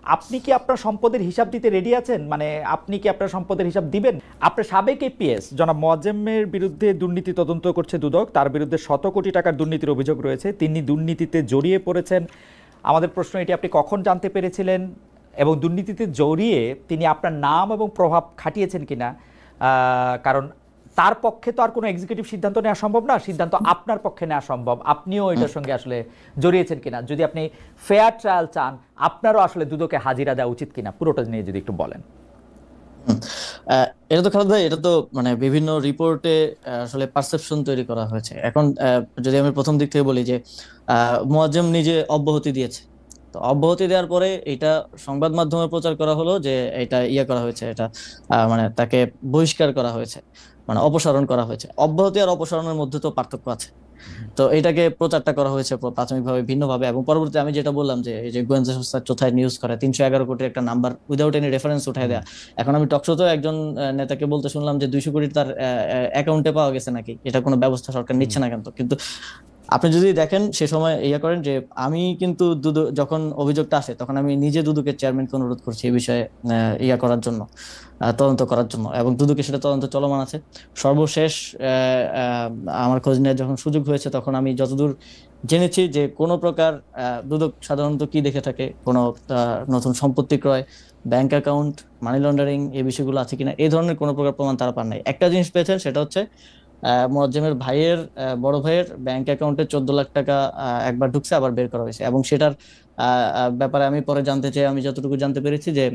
আপনি কি আপনার সম্পদের হিসাব দিতে রেডি আছেন? মানে আপনি কি আপনার সম্পদের হিসাব দিবেন? আপনার সাবেক এপিএস জনাব মোয়াজ্জেমের বিরুদ্ধে দুর্নীতি তদন্ত করছে দুদক। তার বিরুদ্ধে শত কোটি টাকার দুর্নীতির অভিযোগ রয়েছে। তিনি দুর্নীতিতে জড়িয়ে পড়েছেন। আমাদের প্রশ্ন, এটি আপনি কখন জানতে পেরেছিলেন এবং দুর্নীতিতে জড়িয়ে তিনি আপনার নাম এবং প্রভাব খাটিয়েছেন কিনা? কারণ তার পক্ষে তো আর কোনো এক্সিকিউটিভ সিদ্ধান্ত নেওয়া সম্ভব না, সিদ্ধান্ত আপনার পক্ষে নেওয়া সম্ভব। আপনিও এটার সঙ্গে আসলে জড়িয়েছেন কিনা, যদি আপনি ফেয়ার ট্রায়াল চান, আপনারও আসলে দুদকে হাজিরা দেওয়া উচিত কিনা, পুরোটা নিয়ে যদি একটু বলেন। এটা তো খালেদ ভাই, এটা তো মানে বিভিন্ন রিপোর্টে আসলে পারসেপশন তৈরি করা হয়েছে। এখন যদি আমি প্রথম দিক থেকে বলি যে মোয়াজ্জেম নিজে অব্যাহতি দিয়েছে, তো অব্যাহতি দেওয়ার পরে এটা সংবাদ মাধ্যমে প্রচার করা হলো যে এটা করা হয়েছে, এটা মানে তাকে বহিষ্কার করা হয়েছে, মানে অপসারণ করা হয়েছে। অব্যাহতি আর অপসারণের মধ্যে তো পার্থক্য আছে। তো এটাকে প্রচারটা করা হয়েছে প্রাথমিকভাবে ভিন্নভাবে, এবং পরবর্তীতে আমি যেটা বললাম যে এই যে গোয়েন্দা সংস্থা চোথায় নিউজ করে 311 কোটির একটা নাম্বার উইদাউট এনি রেফারেন্স উঠাই দেয়া। এখন আমি টকশোতেও একজন নেতাকে বলতে শুনলাম যে 200 কোটি তার অ্যাকাউন্টে পাওয়া গেছে নাকি, এটা কোনো ব্যবস্থা সরকার নিচ্ছে না কেন। কিন্তু আপনি যদি দেখেন সে সময় করেন যে আমি কিন্তু যখন অভিযোগটা আসে তখন আমি নিজে দুদকের চেয়ারম্যানকে অনুরোধ করছি এই বিষয়ে করার জন্য, তদন্ত করার জন্য, এবং দুদকে সেটা তদন্ত চলমান আছে। সর্বশেষ আমার খোঁজ নেওয়ার যখন সুযোগ হয়েছে তখন আমি যতদূর জেনেছি যে কোনো প্রকার দুদক সাধারণত কি দেখে থাকে, কোনো নতুন সম্পত্তি ক্রয়, ব্যাংক অ্যাকাউন্ট, মানি লন্ডারিং, এই বিষয়গুলো আছে কিনা, এই ধরনের কোনো প্রকার প্রমাণ তারা পান নাই। একটা জিনিস পেয়েছেন, সেটা হচ্ছে মোয়াজ্জেমের ভাইয়ের বড় ভাইয়ের ব্যাংক অ্যাকাউন্টে 14 লাখ টাকা একবার ঢুকছে, আবার বের করা হয়েছে। এবং সেটার ব্যাপারে আমি পরে জানতে চাই, আমি যতটুকু জানতে পেরেছি যে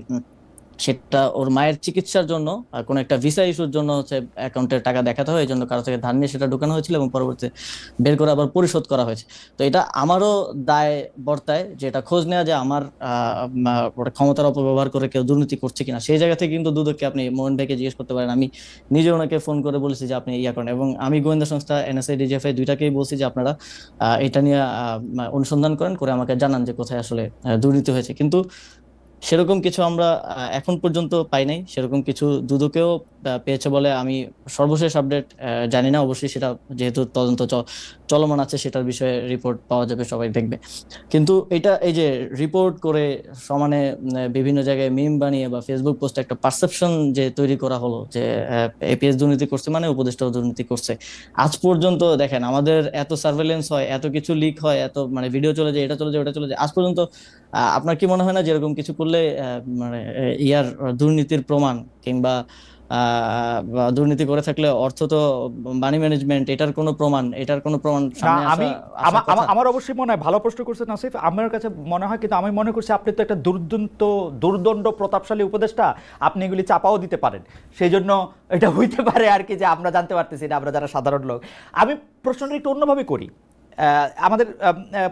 সেটা ওর মায়ের চিকিৎসার জন্য কোনো একটা ভিসা ইস্যুর জন্য হচ্ছে অ্যাকাউন্টের টাকা দেখাতে হয়, এই জন্য কারো থেকে ধার নিয়ে সেটা ঢুকানো হয়েছিল এবং পরবর্তীতে বের করে আবার পরিশোধ করা হয়েছে। তো এটা আমারও দায় বর্তায় যে এটা খোঁজ নেওয়া, যে আমার ওটা ক্ষমতার অপব্যবহার করে কেউ দুর্নীতি করছে কিনা। সেই জায়গা থেকে কিন্তু দুদককে আপনি মোহন ভাইকে জিজ্ঞেস করতে পারেন। আমি নিজে ওনাকে ফোন করে বলেছি যে আপনি করেন, এবং আমি গোয়েন্দা সংস্থা এনএসআই ডিজিএফআই দুইটাকেই বলছি যে আপনারা এটা নিয়ে অনুসন্ধান করেন, করে আমাকে জানান যে কোথায় আসলে দুর্নীতি হয়েছে। কিন্তু সেরকম কিছু আমরা এখন পর্যন্ত পাই নাই। সেরকম কিছু দুদকেও পেয়েছে বলে আমি সর্বশেষ আপডেট জানি না। অবশ্যই সেটা যেহেতু তদন্ত চলমান আছে, সেটার বিষয়ে রিপোর্ট পাওয়া যাবে, সবাই দেখবে। কিন্তু এটা এই যে রিপোর্ট করে সমানে বিভিন্ন জায়গায় মিম বানিয়ে বা ফেসবুক পোস্টে একটা পারসেপশন যে তৈরি করা হলো যে এপিএস দুর্নীতি করছে মানে উপদেষ্টাও দুর্নীতি করছে। আজ পর্যন্ত দেখেন আমাদের এত সার্ভেলেন্স হয়, এত কিছু লিক হয়, এত মানে ভিডিও চলে যায়, এটা চলে যায়, ওটা চলে যায়, আজ পর্যন্ত আপনার কি মনে হয় না যেরকম কিছু করলে মানে দুর্নীতির প্রমাণ কিংবা দুর্নীতি করে থাকলে অর্থ তো মানি ম্যানেজমেন্ট, এটার কোনো প্রমাণ না, সামনে আমি আসার কথা। আমার অবশ্যই মনে হয়, ভালো প্রশ্ন করছেন আসিফ, আমার কাছে মনে হয়, কিন্তু আমি মনে করছি আপনি তো একটা দুর্দণ্ড প্রতাপশালী উপদেষ্টা, আপনি এগুলি চাপাও দিতে পারেন। সেই জন্য এটা হইতে পারে আর কি, যে আমরা জানতে পারতেছি না, আমরা যারা সাধারণ লোক। আমি প্রশ্নটা একটু অন্যভাবে করি। আমাদের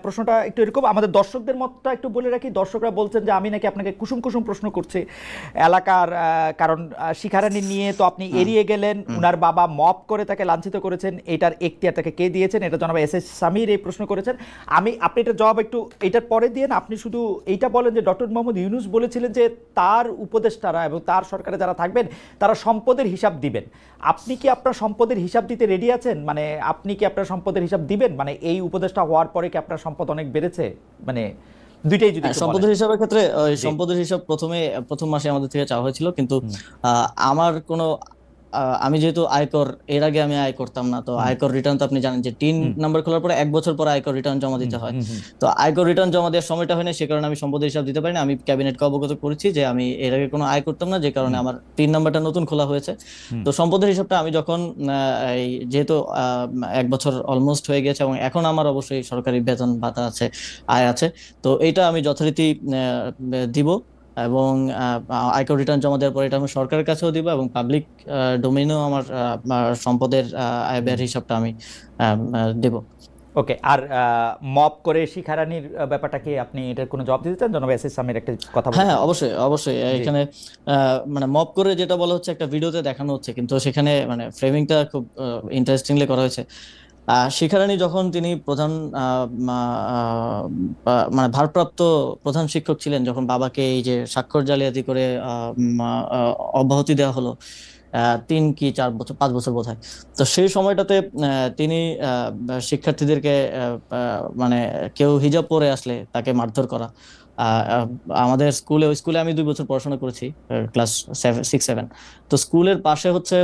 প্রশ্নটা একটু এরকম, আমাদের দর্শকদের মতটা একটু বলে রাখি। দর্শকরা বলছেন যে আমি নাকি আপনাকে কুসুম কুসুম প্রশ্ন করছি এলাকার, কারণ শিখারানি নিয়ে তো আপনি এড়িয়ে গেলেন। উনার বাবা মপ করে তাকে লাঞ্ছিত করেছেন, এটার এখতিয়ার তাকে কে দিয়েছেন? এটা জনাব এস এস সামির এই প্রশ্ন করেছেন। আপনি এটার জবাব একটু এটার পরে দিয়ে, আপনি শুধু এইটা বলেন যে ডক্টর মোহাম্মদ ইউনূস বলেছিলেন যে তার উপদেষ্টারা এবং তার সরকারে যারা থাকবেন তারা সম্পদের হিসাব দিবেন। আপনি কি আপনার সম্পদের হিসাব দিতে রেডি আছেন? মানে আপনি কি আপনার সম্পদের হিসাব দিবেন? মানে এই উপদেষ্টা হওয়ার পরে কি আপনার সম্পদ অনেক বেড়েছে? মানে দুইটাই যদি একটু বলেন। সম্পদের হিসাবের ক্ষেত্রে সম্পদের হিসাব প্রথম মাসে আমাদের থেকে চাওয়া হয়েছিল, কিন্তু আমার কোনো আমি যেহেতু আয়কর এর আগে আমি আয় করতাম না, তো আয়কর রিটার্ন তো আপনি জানেন যে 3 নাম্বার খোলার পরে 1 বছর পর আয়কর রিটার্ন জমা দিতে হয়। তো আয়কর রিটার্ন জমা দেওয়ার সময়টা হয় না, সে কারণে আমি সম্পদের হিসাব দিতে পারি না। আমি ক্যাবিনেটকে অবগত করেছি যে আমি এর আগে কোনো আয় করতাম না, যে কারণে আমার 3 নাম্বারটা নতুন খোলা হয়েছে। তো সম্পদের হিসাবটা আমি যখন যেহেতু 1 বছর অলমোস্ট হয়ে গেছে এবং এখন আমার অবশ্যই সরকারি বেতন ভাতা আছে, আয় আছে, তো এটা আমি যথারীতি দিব। এবং আয়কর রিটার্ন জমা দেওয়ার পরে এটা আমি সরকারের কাছেও দিব, এবং পাবলিক ডোমেইনেও আমার সম্পদের আয় ব্যয়ের হিসাবটা আমি দেব। ওকে। আর মপ করে শিখারানির ব্যাপারটা কি আপনি এটার কোনো জবাব দিতে চান? জনাব এস এস সামির একটা কথা বলতে। হ্যাঁ, অবশ্যই অবশ্যই। এখানে মানে মপ করে যেটা বলা হচ্ছে একটা ভিডিওতে দেখানো হচ্ছে, কিন্তু সেখানে মানে ফ্রেমিংটা খুব ইন্টারেস্টিংলি করা হয়েছে। শিখারানী যখন তিনি প্রধান মানে ভারপ্রাপ্ত প্রধান শিক্ষক ছিলেন, যখন বাবাকে এই যে স্বাক্ষর জালিয়াতি করে অব্যাহতি দেওয়া হলো 3 কি 4 বছর 5 বছর বোধ হয়, তো সেই সময়টাতে তিনি শিক্ষার্থীদেরকে মানে কেউ হিজাব পরে আসলে তাকে মারধর করা, আমাদের ওই স্কুলে আমি 2 বছর পড়াশোনা করেছি, ক্লাস 6-7। তো স্কুলের পাশে হচ্ছে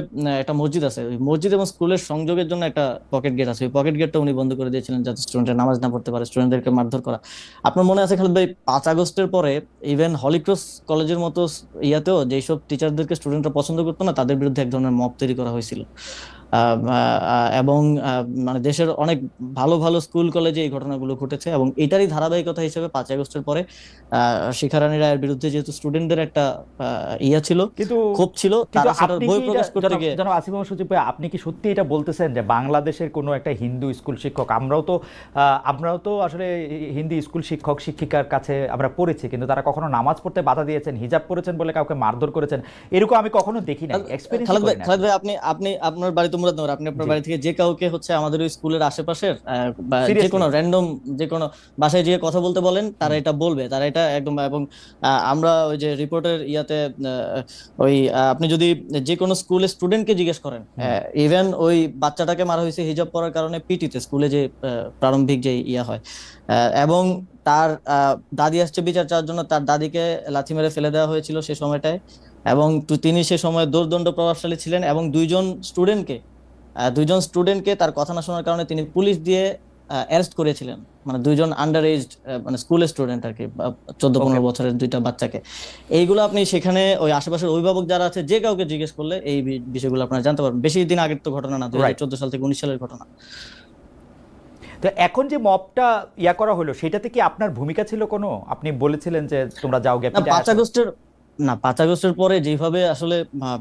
একটা মসজিদ আছে, ওই মসজিদ এবং স্কুলের সংযোগের জন্য একটা পকেট গেট আছে, ওই পকেট গেটটা উনি বন্ধ করে দিয়েছিলেন যাতে স্টুডেন্টরা নামাজ না পড়তে পারে, স্টুডেন্টদেরকে মারধর করা। আপনার মনে আছে খালেদ ভাই, 5 আগস্টের পরে ইভেন হলিক্রস কলেজের মতো ইয়াতেও যেসব টিচারদেরকে স্টুডেন্টরা পছন্দ করতো না, তাদের বিরুদ্ধে এক ধরনের মব তৈরি করা হয়েছিল। এবং মানে দেশের অনেক ভালো ভালো স্কুল কলেজে এই ঘটনাগুলো ঘটেছে, এবং এটারই ধারাবাহিকতা হিসেবে 5 আগস্টের পরে শিখারানী রায়ের বিরুদ্ধে যেহেতু স্টুডেন্টদের একটা ইয়া ছিল, কিন্তু ক্ষোভ ছিল, কিন্তু তারা সেটার আপনি বই কি প্রকাশ করতে গিয়ে। জনাব আসিফ মোহাম্মদ সজীব ভাই, আপনি কি সত্যি এটা বলতেছেন যে বাংলাদেশের কোনো একটা হিন্দু স্কুল শিক্ষক, আমরাও তো আসলে হিন্দি স্কুল শিক্ষক শিক্ষিকার কাছে আমরা পড়েছি, কিন্তু তারা কখনো নামাজ পড়তে বাধা দিয়েছেন, হিজাব পরেছেন বলে কাউকে মারধর করেছেন, এরকম আমি কখনো দেখি নাই, এক্সপেরিয়েন্স খালেদ ভাই, করি না। খালেদ ভাই, আপনি আপনি আপনার বাড়ি তো মুরাদনগর, আপনি আপনার জি, বাড়ি থেকে যে কাউকে হচ্ছে আমাদের ওই স্কুলের আশেপাশের বা যে সিরিয়াসলি। কোনো র্যান্ডম যে কোনো বাসায় গিয়ে কথা বলতে বলেন, তারা এটা বলবে, তারা এটা একদম। এবং আমরা ওই যে রিপোর্টের ইয়াতে আপনি যদি যে কোনো স্কুলের স্টুডেন্টকে জিজ্ঞেস করেন, ইভেন ওই বাচ্চাটাকে মারা হয়েছে হিজাব পরার কারণে পিটিতে, স্কুলে যে প্রারম্ভিক যে ইয়া হয়, এবং তার দাদি আসছে বিচার চাওয়ার জন্য, তার দাদিকে লাথি মেরে ফেলে দেওয়া হয়েছিল সে সময়টায়। এবং তিনি সে সময় দোর্দণ্ড প্রভাবশালী ছিলেন, এবং দুইজন স্টুডেন্টকে তার কথা না শোনার কারণে তিনি পুলিশ দিয়ে অ্যারেস্ট করেছিলেন, মানে 2জন আন্ডার এজ, মানে স্কুলের স্টুডেন্ট আর কি, 14-15 বছরের 2টা বাচ্চাকে। এইগুলো আপনি সেখানে ওই আশেপাশের অভিভাবক যারা আছে, যে কাউকে জিজ্ঞেস করলে এই বিষয়গুলো আপনারা জানতে পারবেন। বেশি দিন আগের তো ঘটনা না, 2014 সাল থেকে 19 সালের ঘটনা। তো এখন যে মবটা করা হলো, সেটাতে কি আপনার ভূমিকা ছিল কোনো? আপনি বলেছিলেন যে তোমরা যাও গে না, পিটায় 5 আসো। আগস্টের না 5 আগস্টের পরে যেভাবে আসলে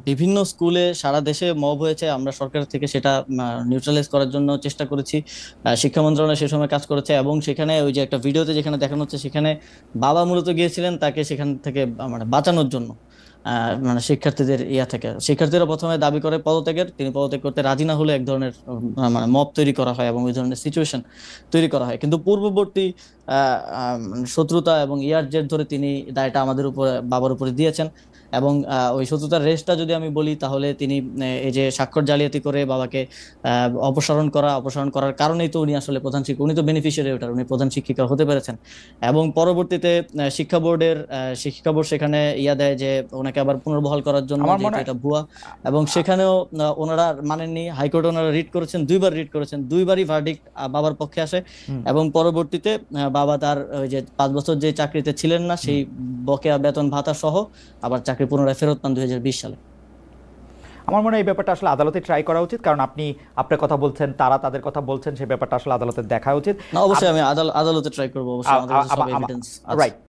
বিভিন্ন স্কুলে সারা দেশে মব হয়েছে, আমরা সরকার থেকে সেটা নিউট্রালাইজ করার জন্য চেষ্টা করেছি। শিক্ষা মন্ত্রণালয় সে সময় কাজ করেছে, এবং সেখানে ওই যে একটা ভিডিওতে যেখানে দেখানো হচ্ছে, সেখানে বাবা মূলত গিয়েছিলেন তাকে সেখান থেকে মানে বাঁচানোর জন্য। মানে শিক্ষার্থীদের থেকে শিক্ষার্থীরা প্রথমে দাবি করে পদত্যাগের, তিনি পদত্যাগ করতে রাজি না হলে এক ধরনের মানে মব তৈরি করা হয়, এবং ওই ধরনের সিচুয়েশন তৈরি করা হয়। কিন্তু পূর্ববর্তী শত্রুতা এবং ইয়ার জের ধরে তিনি দায়টা আমাদের উপরে, বাবার উপরে দিয়েছেন। এবং ওই শত্রুতার রেশটা যদি আমি বলি, তাহলে তিনি এই যে স্বাক্ষর জালিয়াতি করে বাবাকে অপসারণ করার কারণেই তো উনি আসলে প্রধান শিক্ষক, উনি তো বেনিফিশিয়ারি ওটার, উনি প্রধান শিক্ষিকা হতে পেরেছেন। এবং পরবর্তীতে শিক্ষা বোর্ড সেখানে দেয় যে ওনাকে আবার পুনর্বহাল করার জন্য, আমার মনে যেহেতু হয় এটা ভুয়া। এবং সেখানেও ওনারা মানেননি, হাইকোর্টে ওনারা রিট করেছেন, 2বার রিট করেছেন, 2বারই ভার্ডিক্ট বাবার পক্ষে আসে। এবং পরবর্তীতে বাবা তার ওই যে 5 বছর যে চাকরিতে ছিলেন না, সেই বকেয়া বেতন ভাতা সহ আবার চাকরি পুনরায় ফেরত পান 2020 সালে। আমার মনে হয় এই ব্যাপারটা আসলে আদালতে ট্রাই করা উচিত, কারণ আপনি আপনার কথা বলছেন, তারা তাদের কথা বলছেন, সেই ব্যাপারটা আসলে আদালতে দেখা উচিত। না, অবশ্যই আমি আদালতে ট্রাই করবো, অবশ্যই আমাদের কাছে সব এভিডেন্স আছে। রাইট।